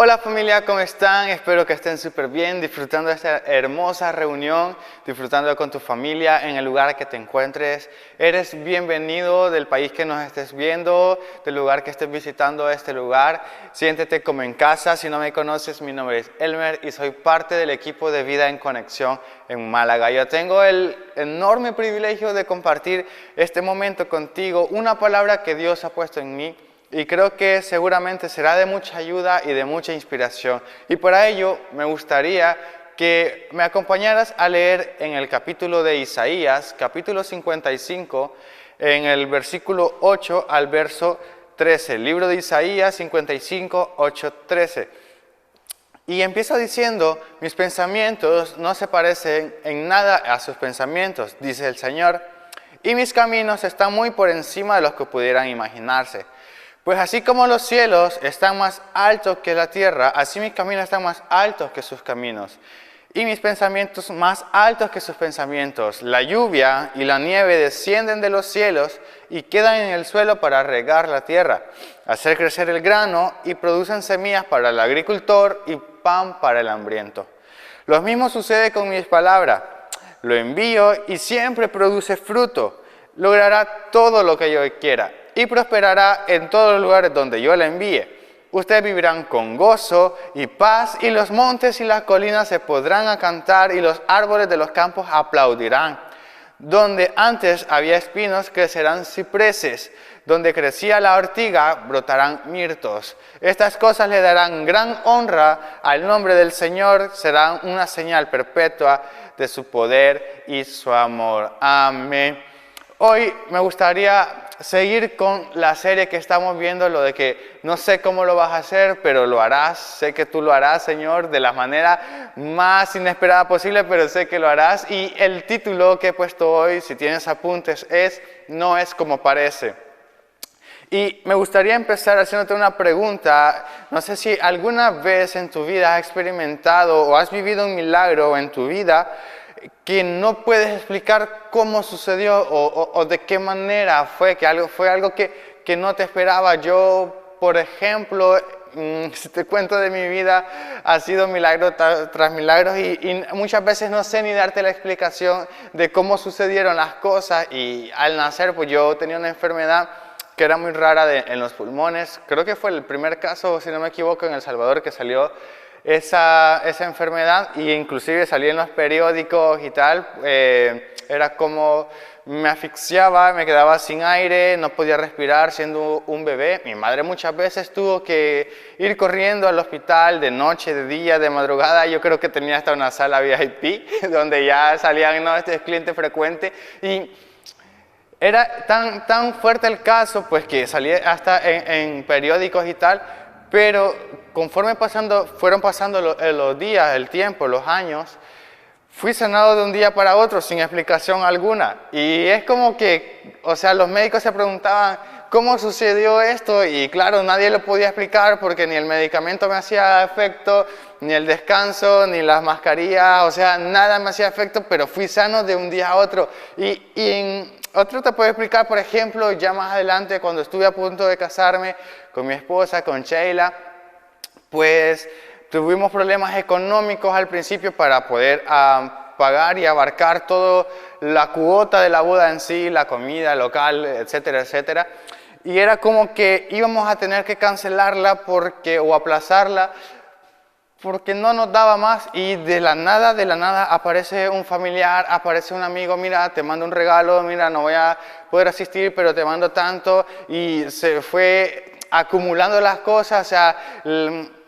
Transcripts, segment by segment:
Hola familia, ¿cómo están? Espero que estén súper bien, disfrutando de esta hermosa reunión, disfrutando con tu familia en el lugar que te encuentres. Eres bienvenido del país que nos estés viendo, del lugar que estés visitando este lugar. Siéntete como en casa. Si no me conoces, mi nombre es Elmer y soy parte del equipo de Vida en Conexión en Málaga. Yo tengo el enorme privilegio de compartir este momento contigo, una palabra que Dios ha puesto en mí. Y creo que seguramente será de mucha ayuda y de mucha inspiración. Y para ello me gustaría que me acompañaras a leer en el capítulo de Isaías, capítulo 55, en el versículo 8 al verso 13. El libro de Isaías 55, 8, 13. Y empieza diciendo, mis pensamientos no se parecen en nada a sus pensamientos, dice el Señor, y mis caminos están muy por encima de los que pudieran imaginarse. Pues así como los cielos están más altos que la tierra, así mis caminos están más altos que sus caminos, y mis pensamientos más altos que sus pensamientos. La lluvia y la nieve descienden de los cielos y quedan en el suelo para regar la tierra, hacer crecer el grano y producen semillas para el agricultor y pan para el hambriento. Lo mismo sucede con mis palabras. Lo envío y siempre produce fruto. Logrará todo lo que yo quiera y prosperará en todos los lugares donde yo la envíe. Ustedes vivirán con gozo y paz, y los montes y las colinas se podrán cantar, y los árboles de los campos aplaudirán. Donde antes había espinos, crecerán cipreses. Donde crecía la ortiga, brotarán mirtos. Estas cosas le darán gran honra al nombre del Señor, serán una señal perpetua de su poder y su amor. Amén. Hoy me gustaría seguir con la serie que estamos viendo, lo de que no sé cómo lo vas a hacer, pero lo harás. Sé que tú lo harás, Señor, de la manera más inesperada posible, pero sé que lo harás. Y el título que he puesto hoy, si tienes apuntes, es No es como parece. Y me gustaría empezar haciéndote una pregunta. No sé si alguna vez en tu vida has experimentado o has vivido un milagro en tu vida que no puedes explicar cómo sucedió o de qué manera fue, que fue algo que no te esperaba. Yo, por ejemplo, si te cuento de mi vida, ha sido milagro tras milagros y muchas veces no sé ni darte la explicación de cómo sucedieron las cosas. Y al nacer, pues yo tenía una enfermedad que era muy rara en los pulmones. Creo que fue el primer caso, si no me equivoco, en El Salvador que salió esa enfermedad, y inclusive salí en los periódicos y tal. Era como me asfixiaba, me quedaba sin aire, no podía respirar siendo un bebé. Mi madre muchas veces tuvo que ir corriendo al hospital de noche, de día, de madrugada. Yo creo que tenía hasta una sala VIP donde ya salían, no, este es cliente frecuente. Y era tan fuerte el caso, pues que salía hasta en periódicos y tal. Pero conforme fueron pasando los días, el tiempo, los años, fui sanado de un día para otro sin explicación alguna. Y es como que, o sea, los médicos se preguntaban, ¿cómo sucedió esto? Y claro, nadie lo podía explicar porque ni el medicamento me hacía efecto, ni el descanso, ni las mascarillas, o sea, nada me hacía efecto, pero fui sano de un día a otro. Y otro te puedo explicar, por ejemplo, ya más adelante, cuando estuve a punto de casarme con mi esposa, con Sheila, pues tuvimos problemas económicos al principio para poder pagar y abarcar toda la cuota de la boda en sí, la comida local, etcétera, etcétera. Y era como que íbamos a tener que cancelarla o aplazarla porque no nos daba más, y de la nada aparece un familiar, aparece un amigo, mira, te mando un regalo, mira, no voy a poder asistir, pero te mando tanto, y se fue acumulando las cosas. O sea,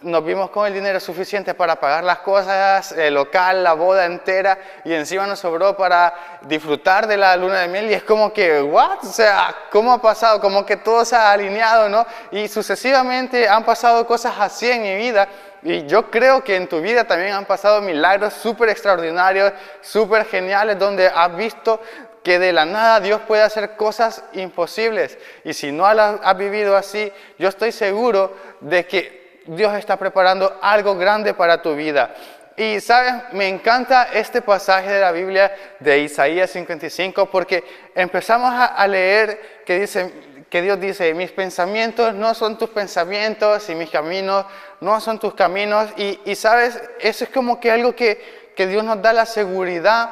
nos vimos con el dinero suficiente para pagar las cosas, el local, la boda entera, y encima nos sobró para disfrutar de la luna de miel. Y es como que, ¿what? O sea, ¿cómo ha pasado? Como que todo se ha alineado, ¿no? Y sucesivamente han pasado cosas así en mi vida. Y yo creo que en tu vida también han pasado milagros súper extraordinarios, súper geniales, donde has visto que de la nada Dios puede hacer cosas imposibles. Y si no las has vivido así, yo estoy seguro de que Dios está preparando algo grande para tu vida. Y, ¿sabes? Me encanta este pasaje de la Biblia de Isaías 55, porque empezamos a leer que dice que Dios dice, mis pensamientos no son tus pensamientos y mis caminos no son tus caminos. Y sabes, eso es como que algo que Dios nos da la seguridad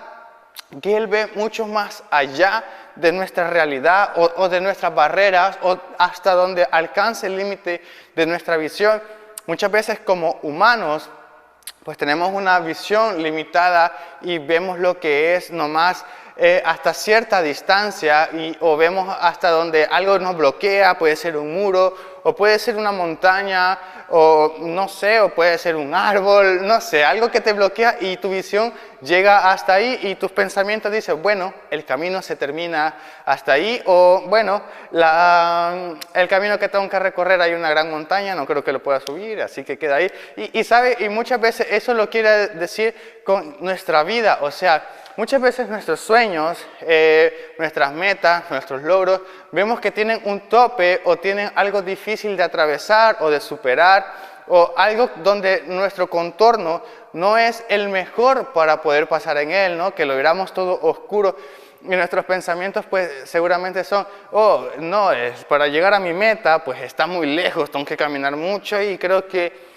que Él ve mucho más allá de nuestra realidad o de nuestras barreras o hasta donde alcance el límite de nuestra visión. Muchas veces como humanos pues tenemos una visión limitada y vemos lo que es nomás hasta cierta distancia o vemos hasta donde algo nos bloquea, puede ser un muro o puede ser una montaña o no sé, o puede ser un árbol, no sé, algo que te bloquea y tu visión llega hasta ahí y tus pensamientos dicen, bueno, el camino se termina hasta ahí o bueno, el camino que tengo que recorrer hay una gran montaña, no creo que lo pueda subir, así que queda ahí. Y muchas veces eso lo quiere decir con nuestra vida, o sea, muchas veces nuestros sueños, nuestras metas, nuestros logros, vemos que tienen un tope o tienen algo difícil de atravesar o de superar o algo donde nuestro contorno no es el mejor para poder pasar en él, ¿no? Que lo veamos todo oscuro y nuestros pensamientos pues seguramente son, oh, no, para llegar a mi meta pues está muy lejos, tengo que caminar mucho y creo que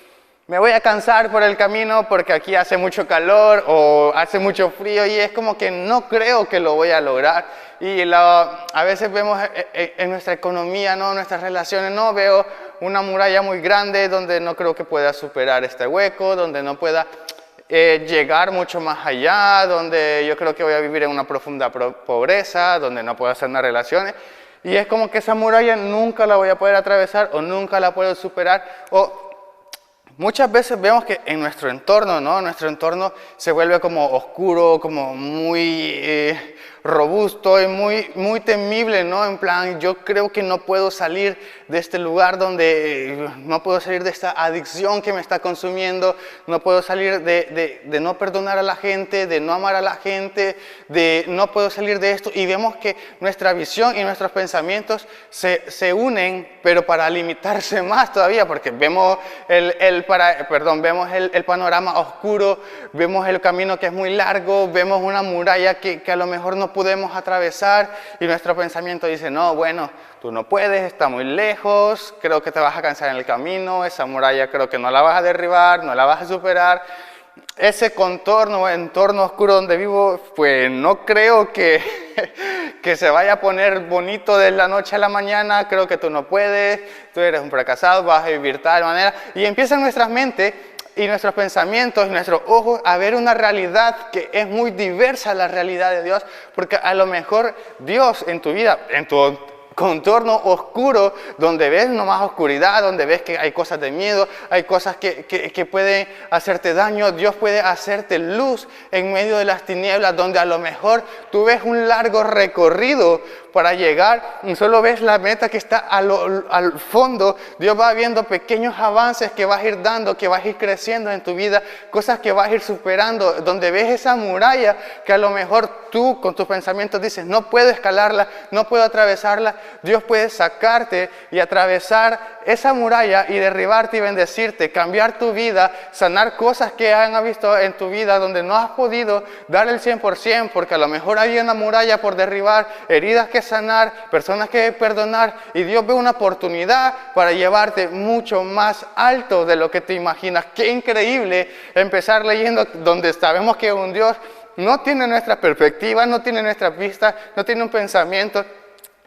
me voy a cansar por el camino porque aquí hace mucho calor o hace mucho frío y es como que no creo que lo voy a lograr. Y a veces vemos en nuestra economía, ¿no? Nuestras relaciones, no veo una muralla muy grande donde no creo que pueda superar este hueco, donde no pueda llegar mucho más allá, donde yo creo que voy a vivir en una profunda pobreza, donde no puedo hacer unas relaciones. Y es como que esa muralla nunca la voy a poder atravesar o nunca la puedo superar o muchas veces vemos que en nuestro entorno, ¿no? Nuestro entorno se vuelve como oscuro, como muy robusto y muy temible, ¿no? En plan, yo creo que no puedo salir de este lugar donde no puedo salir de esta adicción que me está consumiendo, no puedo salir de no perdonar a la gente, de no amar a la gente, no puedo salir de esto. Y vemos que nuestra visión y nuestros pensamientos se unen, pero para limitarse más todavía, porque vemos vemos el panorama oscuro, vemos el camino que es muy largo, vemos una muralla que a lo mejor no podemos atravesar y nuestro pensamiento dice, no, bueno, tú no puedes, está muy lejos, creo que te vas a cansar en el camino, esa muralla creo que no la vas a derribar, no la vas a superar. Ese contorno, entorno oscuro donde vivo, pues no creo que se vaya a poner bonito de la noche a la mañana, creo que tú no puedes, tú eres un fracasado, vas a vivir tal manera. Y empiezan nuestras mentes y nuestros pensamientos y nuestros ojos a ver una realidad que es muy diversa a la realidad de Dios, porque a lo mejor Dios en tu vida, en tu contorno oscuro, donde ves nomás oscuridad, donde ves que hay cosas de miedo, hay cosas que pueden hacerte daño, Dios puede hacerte luz en medio de las tinieblas, donde a lo mejor tú ves un largo recorrido para llegar y solo ves la meta que está al fondo. Dios va viendo pequeños avances que vas a ir dando, que vas a ir creciendo en tu vida, cosas que vas a ir superando, donde ves esa muralla que a lo mejor tú con tus pensamientos dices, no puedo escalarla, no puedo atravesarla. Dios puede sacarte y atravesar esa muralla y derribarte y bendecirte, cambiar tu vida, sanar cosas que han visto en tu vida donde no has podido dar el 100%, porque a lo mejor había una muralla por derribar, heridas que sanar, personas que perdonar, y Dios ve una oportunidad para llevarte mucho más alto de lo que te imaginas. Qué increíble empezar leyendo donde sabemos que un Dios no tiene nuestra perspectiva, no tiene nuestra vista, no tiene un pensamiento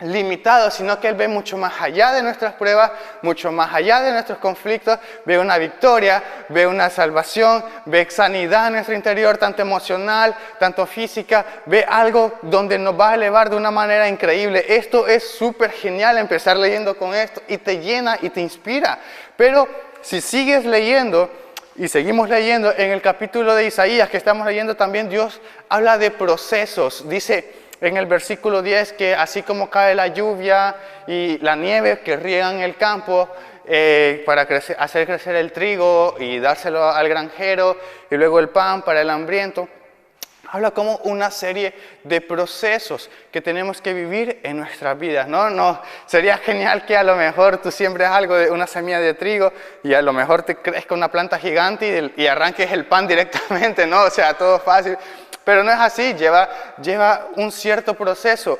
limitado, sino que Él ve mucho más allá de nuestras pruebas, mucho más allá de nuestros conflictos, ve una victoria, ve una salvación, ve sanidad en nuestro interior, tanto emocional, tanto física, ve algo donde nos va a elevar de una manera increíble. Esto es súper genial empezar leyendo con esto y te llena y te inspira, pero si sigues leyendo y seguimos leyendo en el capítulo de Isaías que estamos leyendo también, Dios habla de procesos, dice en el versículo 10 que así como cae la lluvia y la nieve que riegan el campo para hacer crecer el trigo y dárselo al granjero y luego el pan para el hambriento, habla como una serie de procesos que tenemos que vivir en nuestras vidas. No, sería genial que a lo mejor tú siembres algo de una semilla de trigo y a lo mejor te crezca una planta gigante y arranques el pan directamente, ¿no? O sea, todo fácil. Pero no es así, lleva un cierto proceso.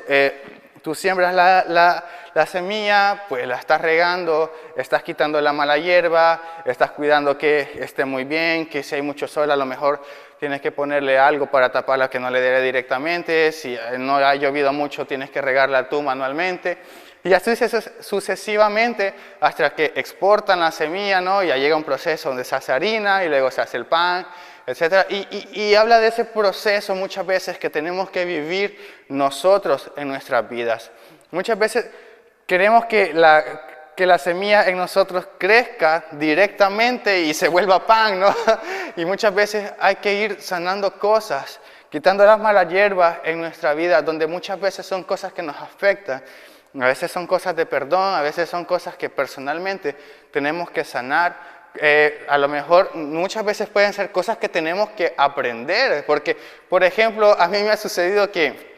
tú siembras la semilla, pues la estás regando, estás quitando la mala hierba, estás cuidando que esté muy bien, que si hay mucho sol a lo mejor tienes que ponerle algo para taparla que no le dé directamente, si no ha llovido mucho tienes que regarla tú manualmente. Y así sucesivamente hasta que exportan la semilla, ¿no? Ya llega un proceso donde se hace harina y luego se hace el pan, etc. Y habla de ese proceso muchas veces que tenemos que vivir nosotros en nuestras vidas. Muchas veces queremos que la semilla en nosotros crezca directamente y se vuelva pan, ¿no? Y muchas veces hay que ir sanando cosas, quitando las malas hierbas en nuestra vida, donde muchas veces son cosas que nos afectan. A veces son cosas de perdón, a veces son cosas que personalmente tenemos que sanar. A lo mejor muchas veces pueden ser cosas que tenemos que aprender, porque, por ejemplo, a mí me ha sucedido que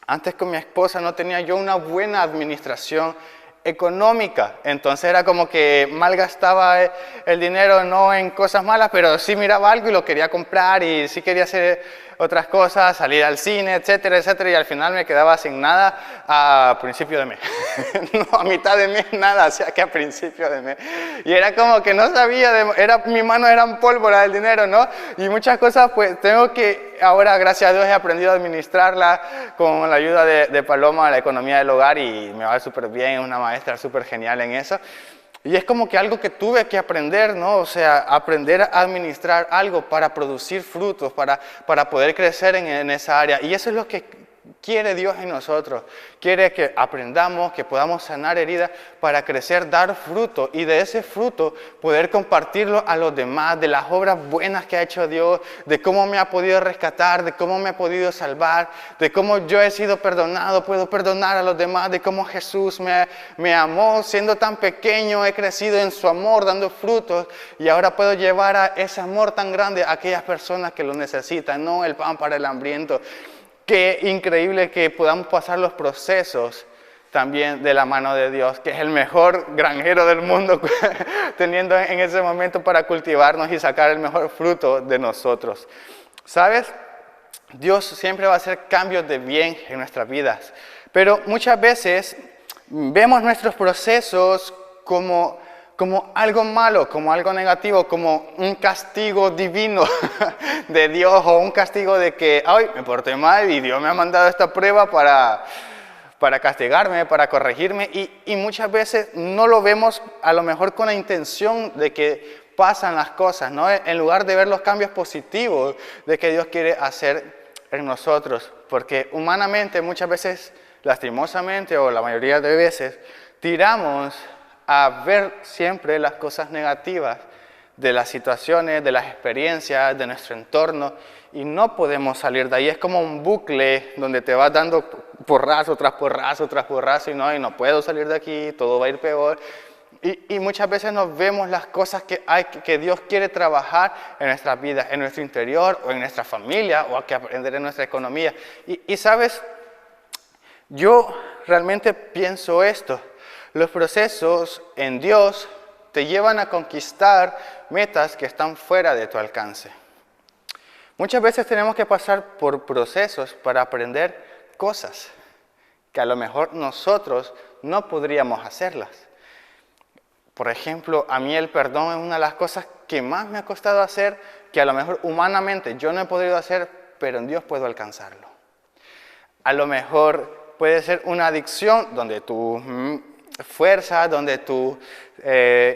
antes con mi esposa no tenía yo una buena administración económica, entonces era como que malgastaba el dinero no en cosas malas, pero sí miraba algo y lo quería comprar y sí quería hacer otras cosas, salir al cine, etcétera, etcétera, y al final me quedaba sin nada a principio de mes. No a mitad de mes nada, o sea que a principio de mes. Y era como que no sabía, mis manos eran pólvora del dinero, ¿no? Y muchas cosas pues tengo que, ahora gracias a Dios he aprendido a administrarla con la ayuda de Paloma, la economía del hogar, y me va súper bien, es una maestra súper genial en eso. Y es como que algo que tuve que aprender, ¿no? O sea, aprender a administrar algo para producir frutos, para poder crecer en esa área. Y eso es lo que quiere Dios en nosotros. Quiere que aprendamos, que podamos sanar heridas para crecer, dar fruto. Y de ese fruto poder compartirlo a los demás, de las obras buenas que ha hecho Dios, de cómo me ha podido rescatar, de cómo me ha podido salvar, de cómo yo he sido perdonado, puedo perdonar a los demás, de cómo Jesús me amó siendo tan pequeño, he crecido en su amor, dando frutos, y ahora puedo llevar a ese amor tan grande a aquellas personas que lo necesitan, no el pan para el hambriento. Qué increíble que podamos pasar los procesos también de la mano de Dios, que es el mejor granjero del mundo, teniendo en ese momento para cultivarnos y sacar el mejor fruto de nosotros. ¿Sabes? Dios siempre va a hacer cambios de bien en nuestras vidas, pero muchas veces vemos nuestros procesos como algo malo, como algo negativo, como un castigo divino de Dios, o un castigo de que, ay, me porté mal y Dios me ha mandado esta prueba para castigarme, para corregirme, y muchas veces no lo vemos a lo mejor con la intención de que pasan las cosas, ¿no? En lugar de ver los cambios positivos de que Dios quiere hacer en nosotros, porque humanamente muchas veces, lastimosamente o la mayoría de veces, tiramos a ver siempre las cosas negativas de las situaciones, de las experiencias, de nuestro entorno, y no podemos salir de ahí. Es como un bucle donde te vas dando porrazo tras porrazo tras porrazo, y no puedo salir de aquí, todo va a ir peor. Y muchas veces nos vemos las cosas que Dios quiere trabajar en nuestras vidas, en nuestro interior o en nuestra familia, o hay que aprender en nuestra economía. Y sabes, yo realmente pienso esto. Los procesos en Dios te llevan a conquistar metas que están fuera de tu alcance. Muchas veces tenemos que pasar por procesos para aprender cosas que a lo mejor nosotros no podríamos hacerlas. Por ejemplo, a mí el perdón es una de las cosas que más me ha costado hacer, que a lo mejor humanamente yo no he podido hacer, pero en Dios puedo alcanzarlo. A lo mejor puede ser una adicción donde tu fuerza, donde tu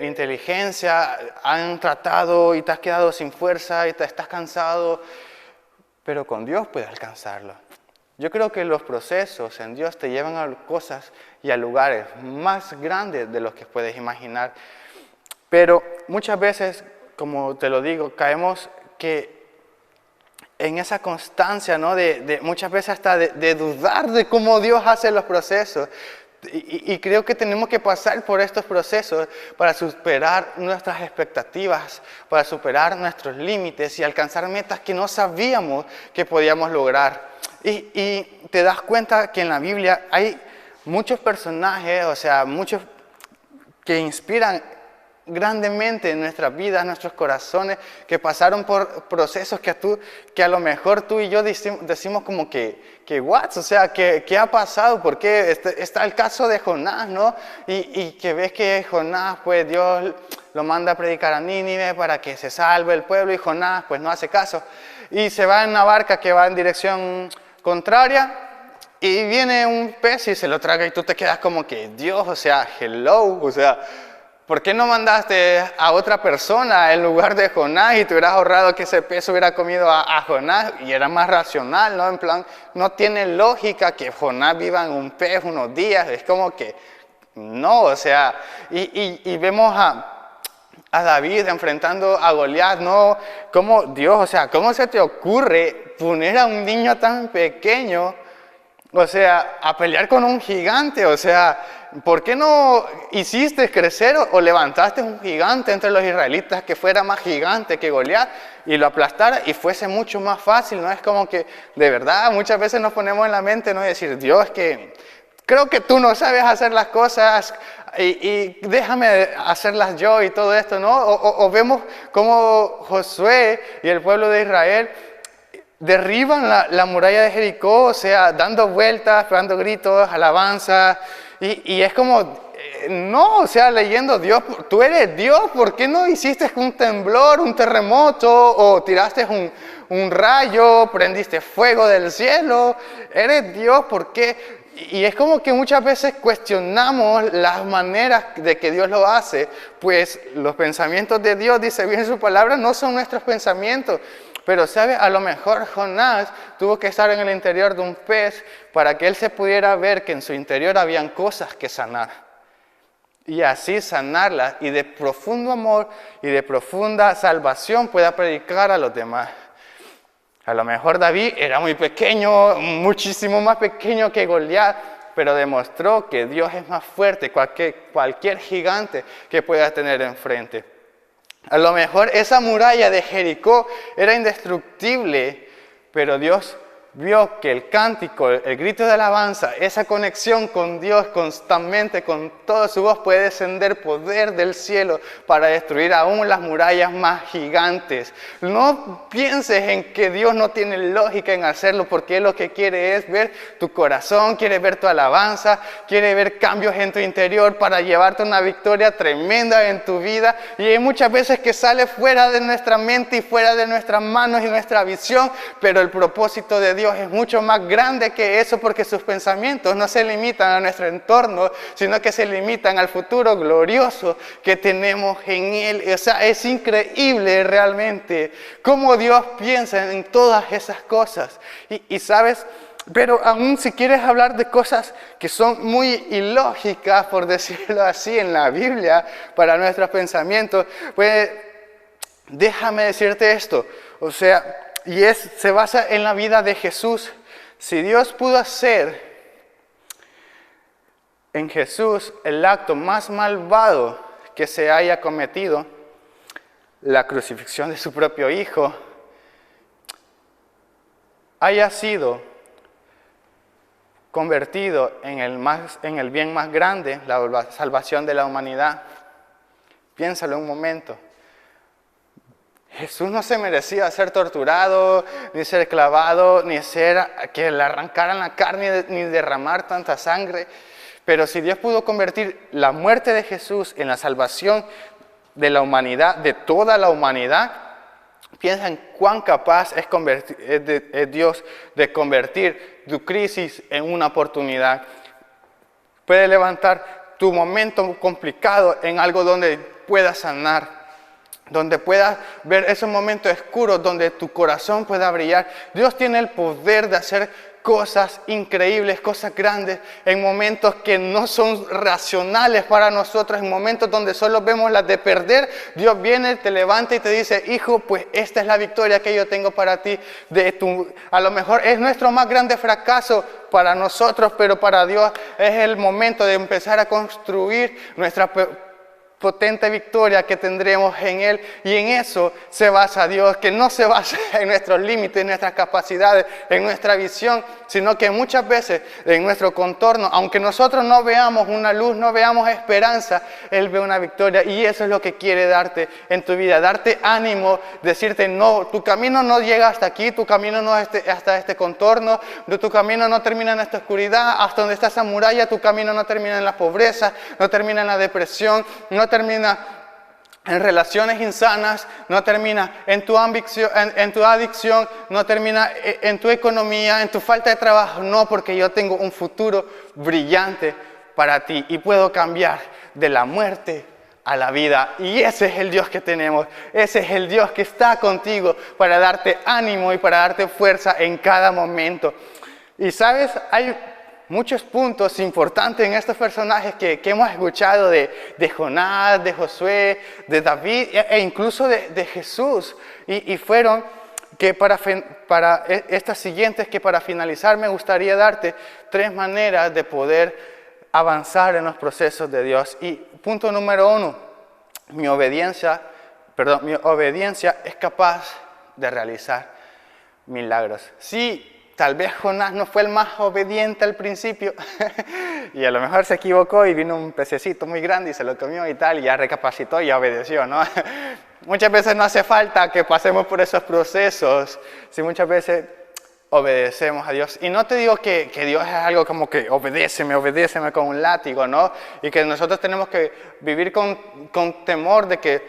inteligencia han tratado y te has quedado sin fuerza y te estás cansado, pero con Dios puedes alcanzarlo. Yo creo que los procesos en Dios te llevan a cosas y a lugares más grandes de los que puedes imaginar. Pero muchas veces, como te lo digo, caemos que en esa constancia, ¿no? de muchas veces hasta de dudar de cómo Dios hace los procesos. Y creo que tenemos que pasar por estos procesos para superar nuestras expectativas, para superar nuestros límites y alcanzar metas que no sabíamos que podíamos lograr. Y te das cuenta que en la Biblia hay muchos personajes, o sea, muchos que inspiran grandemente en nuestras vidas, en nuestros corazones, que pasaron por procesos que a lo mejor tú y yo decimos como que what, o sea, ¿qué ha pasado? Porque está el caso de Jonás, ¿no? Y que ves que Jonás, pues Dios lo manda a predicar a Nínive para que se salve el pueblo, y Jonás pues no hace caso. Y se va en una barca que va en dirección contraria, y viene un pez y se lo traga, y tú te quedas como que, Dios, o sea, hello, o sea, ¿por qué no mandaste a otra persona en lugar de Jonás y te hubieras ahorrado que ese pez hubiera comido a Jonás? Y era más racional, ¿no? En plan, no tiene lógica que Jonás viva en un pez unos días, es como que, no, o sea, y vemos a David enfrentando a Goliat, ¿no? ¿Cómo, Dios, o sea, cómo se te ocurre poner a un niño tan pequeño, o sea, a pelear con un gigante? O sea, ¿por qué no hiciste crecer o levantaste un gigante entre los israelitas que fuera más gigante que Goliat y lo aplastara y fuese mucho más fácil? ¿No? Es como que, de verdad, muchas veces nos ponemos en la mente, ¿no? Decir, Dios, que creo que tú no sabes hacer las cosas y déjame hacerlas yo y todo esto, ¿no? O vemos cómo Josué y el pueblo de Israel derriban la muralla de Jericó, o sea, dando vueltas, pegando gritos, alabanzas, y es como, no, o sea, leyendo, Dios, tú eres Dios, ¿por qué no hiciste un temblor, un terremoto, o tiraste un rayo, prendiste fuego del cielo? Eres Dios, ¿por qué? Y es como que muchas veces cuestionamos las maneras de que Dios lo hace, pues los pensamientos de Dios, dice bien su palabra, no son nuestros pensamientos. Pero, ¿sabe? A lo mejor Jonás tuvo que estar en el interior de un pez para que él se pudiera ver que en su interior habían cosas que sanar. Y así sanarlas y de profundo amor y de profunda salvación pueda predicar a los demás. A lo mejor David era muy pequeño, muchísimo más pequeño que Goliat, pero demostró que Dios es más fuerte que cualquier gigante que pueda tener enfrente. A lo mejor esa muralla de Jericó era indestructible, pero Dios vio que el cántico, el grito de alabanza, esa conexión con Dios constantemente, con toda su voz, puede descender poder del cielo para destruir aún las murallas más gigantes. No pienses en que Dios no tiene lógica en hacerlo, porque Él lo que quiere es ver tu corazón, quiere ver tu alabanza, quiere ver cambios en tu interior para llevarte una victoria tremenda en tu vida. Y hay muchas veces que sale fuera de nuestra mente y fuera de nuestras manos y nuestra visión, pero el propósito de Dios es mucho más grande que eso, porque sus pensamientos no se limitan a nuestro entorno, sino que se limitan al futuro glorioso que tenemos en Él. O sea, es increíble realmente cómo Dios piensa en todas esas cosas. Y sabes, pero aún si quieres hablar de cosas que son muy ilógicas, por decirlo así, en la Biblia, para nuestros pensamientos, pues déjame decirte esto, o sea, se basa en la vida de Jesús. Si Dios pudo hacer en Jesús el acto más malvado que se haya cometido, la crucifixión de su propio Hijo, haya sido convertido en el bien más grande, la salvación de la humanidad, piénsalo un momento. Jesús no se merecía ser torturado, ni ser clavado, ni que le arrancaran la carne, ni derramar tanta sangre. Pero si Dios pudo convertir la muerte de Jesús en la salvación de la humanidad, de toda la humanidad, piensa en cuán capaz es Dios de convertir tu crisis en una oportunidad. Puede levantar tu momento complicado en algo donde puedas sanar, donde puedas ver esos momentos oscuros, donde tu corazón pueda brillar. Dios tiene el poder de hacer cosas increíbles, cosas grandes, en momentos que no son racionales para nosotros, en momentos donde solo vemos las de perder. Dios viene, te levanta y te dice, hijo, pues esta es la victoria que yo tengo para ti. A lo mejor es nuestro más grande fracaso para nosotros, pero para Dios es el momento de empezar a construir nuestra potente victoria que tendremos en Él, y en eso se basa Dios, que no se basa en nuestros límites, en nuestras capacidades, en nuestra visión, sino que muchas veces en nuestro contorno, aunque nosotros no veamos una luz, no veamos esperanza, Él ve una victoria, y eso es lo que quiere darte en tu vida, darte ánimo, decirte no, tu camino no llega hasta aquí, tu camino no es hasta este contorno, tu camino no termina en esta oscuridad, hasta donde está esa muralla, tu camino no termina en la pobreza, no termina en la depresión, no termina en relaciones insanas, no termina en tu adicción, no termina en tu economía, en tu falta de trabajo. No, porque yo tengo un futuro brillante para ti y puedo cambiar de la muerte a la vida. Y ese es el Dios que tenemos, ese es el Dios que está contigo para darte ánimo y para darte fuerza en cada momento. Y sabes, hay muchos puntos importantes en estos personajes que hemos escuchado de Jonás, de Josué, de David e incluso de Jesús. Y fueron que para estas siguientes, que para finalizar me gustaría darte 3 maneras de poder avanzar en los procesos de Dios. Y punto número 1, mi obediencia es capaz de realizar milagros. Sí. Tal vez Jonás no fue el más obediente al principio y a lo mejor se equivocó y vino un pececito muy grande y se lo comió y tal, y ya recapacitó y ya obedeció, ¿no? Muchas veces no hace falta que pasemos por esos procesos, si muchas veces obedecemos a Dios. Y no te digo que Dios es algo como que obedéceme con un látigo, ¿no? Y que nosotros tenemos que vivir con temor de que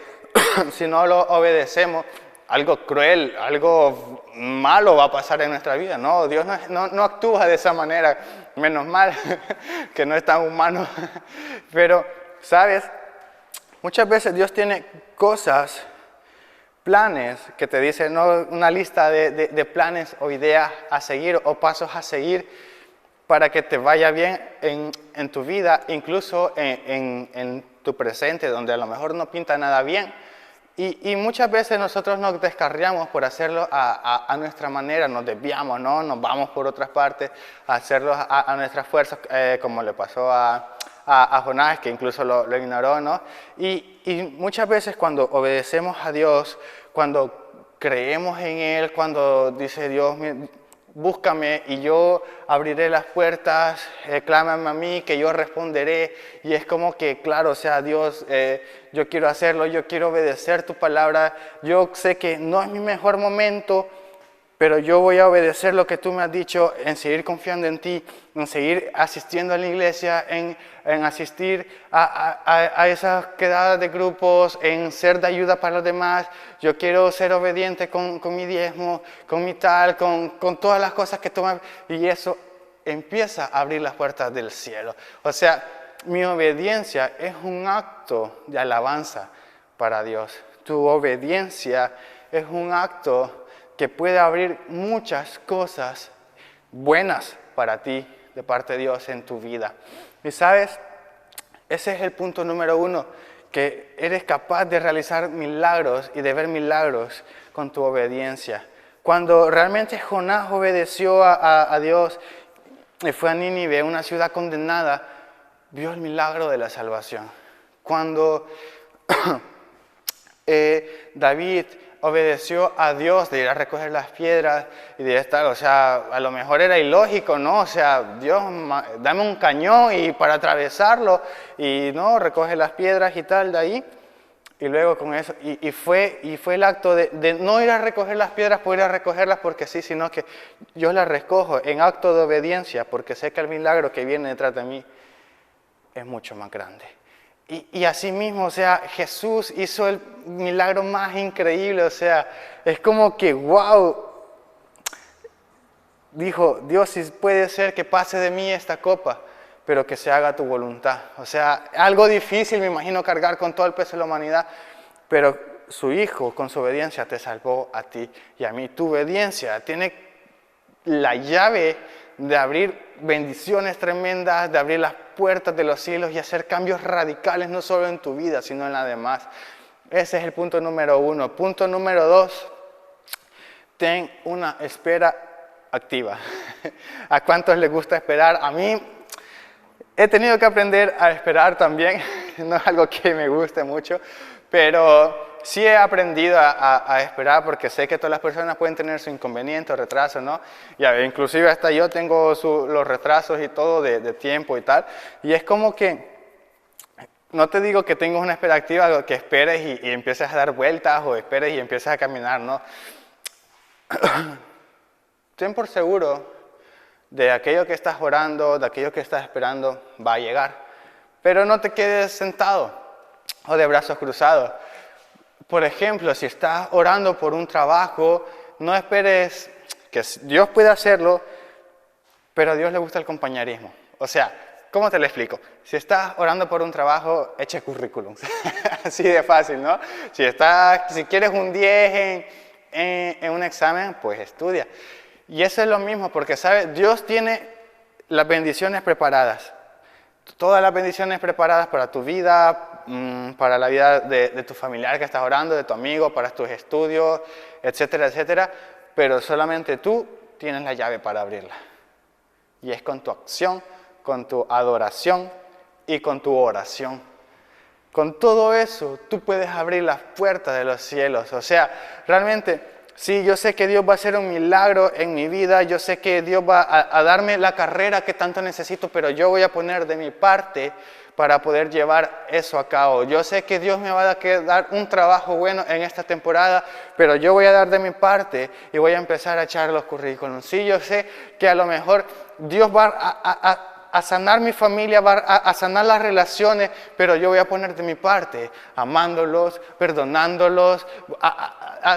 si no lo obedecemos, algo cruel, algo malo va a pasar en nuestra vida. No, Dios no actúa de esa manera. Menos mal que no es tan humano. Pero, ¿sabes? Muchas veces Dios tiene cosas, planes, que te dicen, ¿no? Una lista de planes o ideas a seguir o pasos a seguir para que te vaya bien en tu vida, incluso en tu presente, donde a lo mejor no pinta nada bien. Y muchas veces nosotros nos descarriamos por hacerlo a nuestra manera, nos desviamos, ¿no? Nos vamos por otras partes a hacerlo a nuestras fuerzas, como le pasó a Jonás, que incluso lo ignoró, ¿no? Y muchas veces cuando obedecemos a Dios, cuando creemos en Él, cuando dice Dios, búscame y yo abriré las puertas, clámame a mí que yo responderé. Y es como que, claro, o sea, Dios, yo quiero hacerlo, yo quiero obedecer tu palabra. Yo sé que no es mi mejor momento, pero yo voy a obedecer lo que tú me has dicho, en seguir confiando en ti, en seguir asistiendo a la iglesia, en asistir a esas quedadas de grupos, en ser de ayuda para los demás. Yo quiero ser obediente con mi diezmo, con mi tal, con todas las cosas que tú me... Y eso empieza a abrir las puertas del cielo. O sea, mi obediencia es un acto de alabanza para Dios. Tu obediencia es un acto que puede abrir muchas cosas buenas para ti de parte de Dios en tu vida. Y sabes, ese es el punto número 1, que eres capaz de realizar milagros y de ver milagros con tu obediencia. Cuando realmente Jonás obedeció a Dios y fue a Nínive, una ciudad condenada, vio el milagro de la salvación. Cuando David obedeció a Dios de ir a recoger las piedras y de estar, o sea, a lo mejor era ilógico, ¿no? O sea, Dios, dame un cañón y para atravesarlo, y no, recoge las piedras y tal de ahí, y luego con eso, y fue el acto de no ir a recoger las piedras por ir a recogerlas porque sí, sino que yo las recojo en acto de obediencia, porque sé que el milagro que viene detrás de mí es mucho más grande. Y así mismo, o sea, Jesús hizo el milagro más increíble, o sea, es como que, wow, dijo, Dios, si puede ser que pase de mí esta copa, pero que se haga tu voluntad. O sea, algo difícil, me imagino, cargar con todo el peso de la humanidad, pero su Hijo, con su obediencia, te salvó a ti y a mí. Tu obediencia tiene la llave de abrir bendiciones tremendas, de abrir las puertas de los cielos y hacer cambios radicales, no solo en tu vida, sino en la demás. Ese es el punto número 1. Punto número 2, ten una espera activa. ¿A cuántos les gusta esperar? A mí he tenido que aprender a esperar también. no es algo que me guste mucho, pero sí he aprendido a esperar porque sé que todas las personas pueden tener su inconveniente o retraso, ¿no? Inclusive hasta yo tengo los retrasos y todo de tiempo y tal, y es como que no te digo que tengas una espera activa, que esperes y empieces a dar vueltas o esperes y empieces a caminar, ¿no? Ten por seguro de aquello que estás orando, de aquello que estás esperando, va a llegar. Pero no te quedes sentado o de brazos cruzados. Por ejemplo, si estás orando por un trabajo, no esperes que Dios pueda hacerlo, pero a Dios le gusta el compañerismo. O sea, ¿cómo te lo explico? Si estás orando por un trabajo, eche currículum. Así de fácil, ¿no? Si quieres un 10 en un examen, pues estudia. Y eso es lo mismo, porque, ¿sabes? Dios tiene las bendiciones preparadas. Todas las bendiciones preparadas para tu vida, para la vida de tu familiar que estás orando, de tu amigo, para tus estudios, etcétera, etcétera. Pero solamente tú tienes la llave para abrirla. Y es con tu acción, con tu adoración y con tu oración. Con todo eso, tú puedes abrir las puertas de los cielos. O sea, realmente, sí, yo sé que Dios va a hacer un milagro en mi vida, yo sé que Dios va a darme la carrera que tanto necesito, pero yo voy a poner de mi parte para poder llevar eso a cabo. Yo sé que Dios me va a dar un trabajo bueno en esta temporada, pero yo voy a dar de mi parte y voy a empezar a echar los currículums. Sí, yo sé que a lo mejor Dios va a sanar mi familia, va a sanar las relaciones, pero yo voy a poner de mi parte, amándolos, perdonándolos,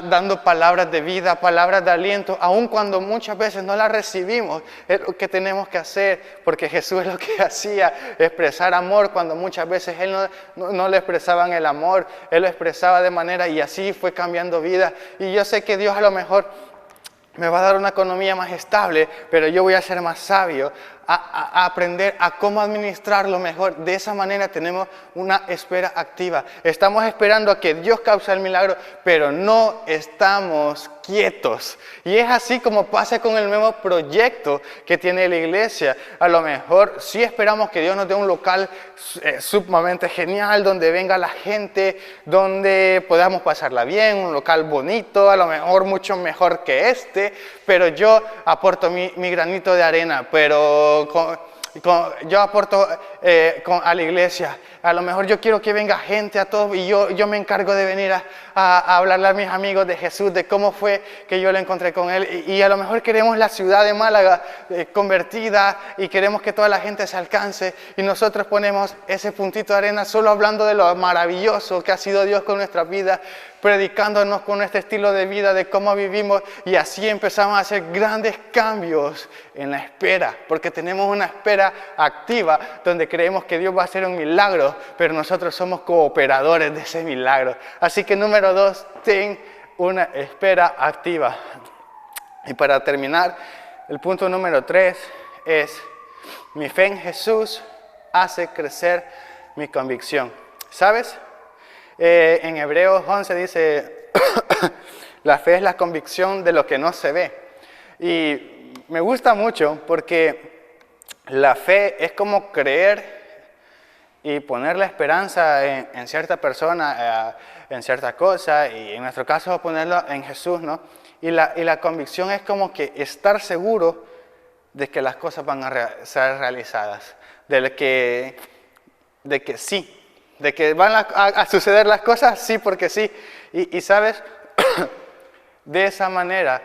dando palabras de vida, palabras de aliento, aun cuando muchas veces no las recibimos. Es lo que tenemos que hacer, porque Jesús es lo que hacía, expresar amor, cuando muchas veces Él no le expresaban el amor, Él lo expresaba de manera, y así fue cambiando vida. Y yo sé que Dios a lo mejor me va a dar una economía más estable, pero yo voy a ser más sabio, a aprender a cómo administrarlo mejor. De esa manera tenemos una espera activa. Estamos esperando a que Dios cause el milagro, pero no estamos quietos. Y es así como pasa con el nuevo proyecto que tiene la iglesia. A lo mejor sí esperamos que Dios nos dé un local sumamente genial, donde venga la gente, donde podamos pasarla bien, un local bonito, a lo mejor mucho mejor que este, pero yo aporto mi granito de arena, pero yo aporto a la iglesia. A lo mejor yo quiero que venga gente a todos y yo me encargo de venir a hablarle a mis amigos de Jesús, de cómo fue que yo lo encontré con Él. Y a lo mejor queremos la ciudad de Málaga convertida y queremos que toda la gente se alcance. Y nosotros ponemos ese puntito de arena solo hablando de lo maravilloso que ha sido Dios con nuestra vida, predicándonos con nuestro estilo de vida, de cómo vivimos, y así empezamos a hacer grandes cambios en la espera, porque tenemos una espera activa donde creemos que Dios va a hacer un milagro, pero nosotros somos cooperadores de ese milagro. Así que número 2, ten una espera activa. Y para terminar, el punto número 3 es: mi fe en Jesús hace crecer mi convicción. ¿Sabes? En Hebreos 11 dice, la fe es la convicción de lo que no se ve. Y me gusta mucho porque la fe es como creer y poner la esperanza en cierta persona, en cierta cosa, y en nuestro caso ponerlo en Jesús, ¿no? Y la convicción es como que estar seguro de que las cosas van a ser realizadas, de que sí. De que van a suceder las cosas, sí, porque sí. Y ¿sabes? De esa manera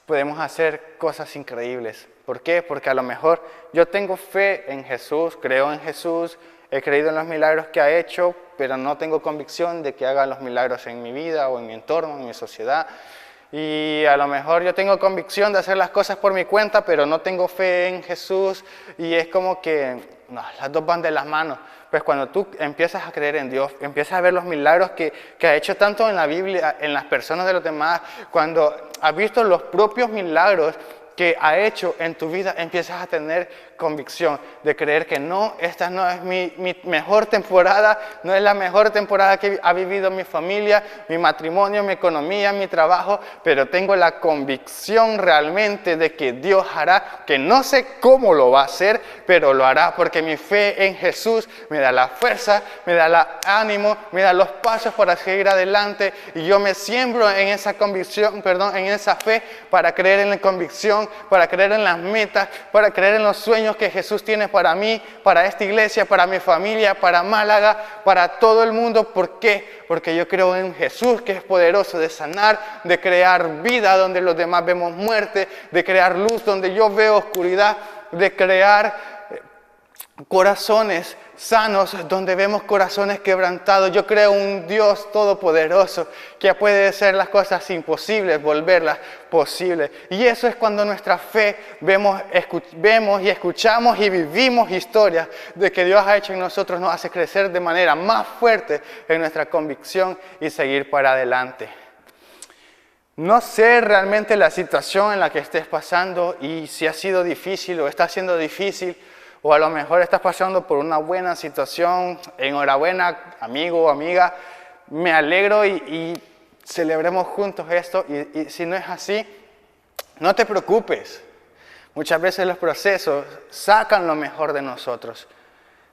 podemos hacer cosas increíbles. ¿Por qué? Porque a lo mejor yo tengo fe en Jesús, creo en Jesús, he creído en los milagros que ha hecho, pero no tengo convicción de que haga los milagros en mi vida o en mi entorno, en mi sociedad. Y a lo mejor yo tengo convicción de hacer las cosas por mi cuenta, pero no tengo fe en Jesús, y es como que no, las dos van de las manos. Pues cuando tú empiezas a creer en Dios, empiezas a ver los milagros que ha hecho tanto en la Biblia, en las personas de los demás, cuando has visto los propios milagros que ha hecho en tu vida, empiezas a tener convicción, de creer que no, esta no es mi mejor temporada, no es la mejor temporada que ha vivido mi familia, mi matrimonio, mi economía, mi trabajo, pero tengo la convicción realmente de que Dios hará, que no sé cómo lo va a hacer, pero lo hará, porque mi fe en Jesús me da la fuerza, me da el ánimo, me da los pasos para seguir adelante, y yo me siembro en esa convicción, en esa fe, para creer en la convicción, para creer en las metas, para creer en los sueños que Jesús tiene para mí, para esta iglesia, para mi familia, para Málaga, para todo el mundo. ¿Por qué? Porque yo creo en Jesús, que es poderoso de sanar, de crear vida donde los demás vemos muerte, de crear luz donde yo veo oscuridad, de crear corazones sanos donde vemos corazones quebrantados. Yo creo un Dios todopoderoso que puede hacer las cosas imposibles, volverlas posibles. Y eso es cuando nuestra fe vemos y escuchamos y vivimos historias de que Dios ha hecho en nosotros, nos hace crecer de manera más fuerte en nuestra convicción y seguir para adelante. No sé realmente la situación en la que estés pasando y si ha sido difícil o está siendo difícil, o a lo mejor estás pasando por una buena situación. Enhorabuena, amigo o amiga. Me alegro y celebremos juntos esto. Y si no es así, no te preocupes. Muchas veces los procesos sacan lo mejor de nosotros.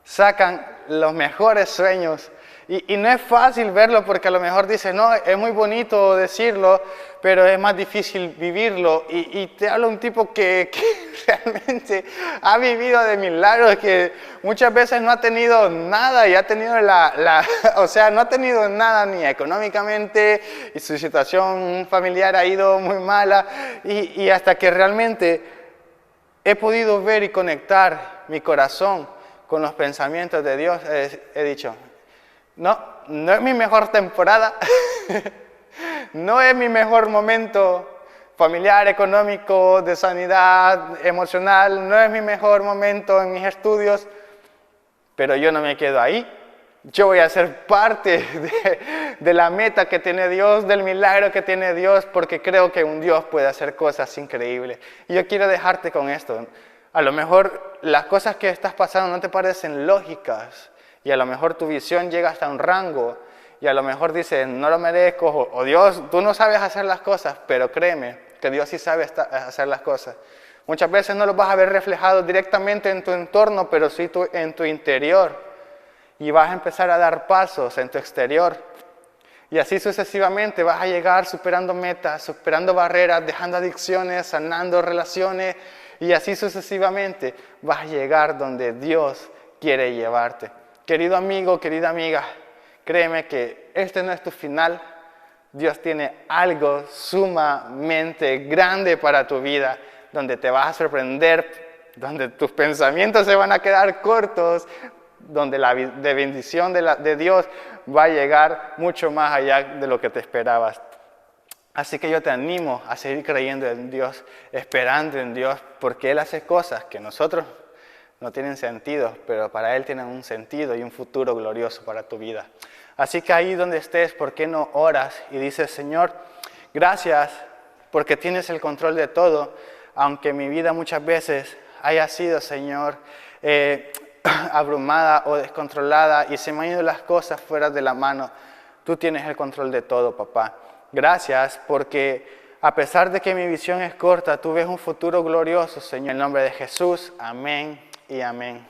Sacan los mejores sueños. Y no es fácil verlo porque a lo mejor dices, no, es muy bonito decirlo, pero es más difícil vivirlo. Y te habla un tipo que realmente ha vivido de milagros, que muchas veces no ha tenido nada y ha tenido o sea, no ha tenido nada ni económicamente y su situación familiar ha ido muy mala. Y hasta que realmente he podido ver y conectar mi corazón con los pensamientos de Dios, he dicho, no es mi mejor temporada, no es mi mejor momento familiar, económico, de sanidad, emocional, no es mi mejor momento en mis estudios, pero yo no me quedo ahí. Yo voy a ser parte de la meta que tiene Dios, del milagro que tiene Dios, porque creo que un Dios puede hacer cosas increíbles. Y yo quiero dejarte con esto. A lo mejor las cosas que estás pasando no te parecen lógicas, y a lo mejor tu visión llega hasta un rango, y a lo mejor dices, no lo merezco, o Dios, tú no sabes hacer las cosas, pero créeme que Dios sí sabe hacer las cosas. Muchas veces no lo vas a ver reflejado directamente en tu entorno, pero sí en tu interior, y vas a empezar a dar pasos en tu exterior. Y así sucesivamente vas a llegar superando metas, superando barreras, dejando adicciones, sanando relaciones, y así sucesivamente vas a llegar donde Dios quiere llevarte. Querido amigo, querida amiga, créeme que este no es tu final. Dios tiene algo sumamente grande para tu vida, donde te vas a sorprender, donde tus pensamientos se van a quedar cortos, donde la bendición de Dios va a llegar mucho más allá de lo que te esperabas. Así que yo te animo a seguir creyendo en Dios, esperando en Dios, porque Él hace cosas que nosotros no tienen sentido, pero para Él tienen un sentido y un futuro glorioso para tu vida. Así que ahí donde estés, ¿por qué no oras y dices, Señor, gracias porque tienes el control de todo, aunque mi vida muchas veces haya sido, Señor, abrumada o descontrolada y se me han ido las cosas fuera de la mano? Tú tienes el control de todo, papá. Gracias porque a pesar de que mi visión es corta, tú ves un futuro glorioso, Señor. En el nombre de Jesús, amén y amén.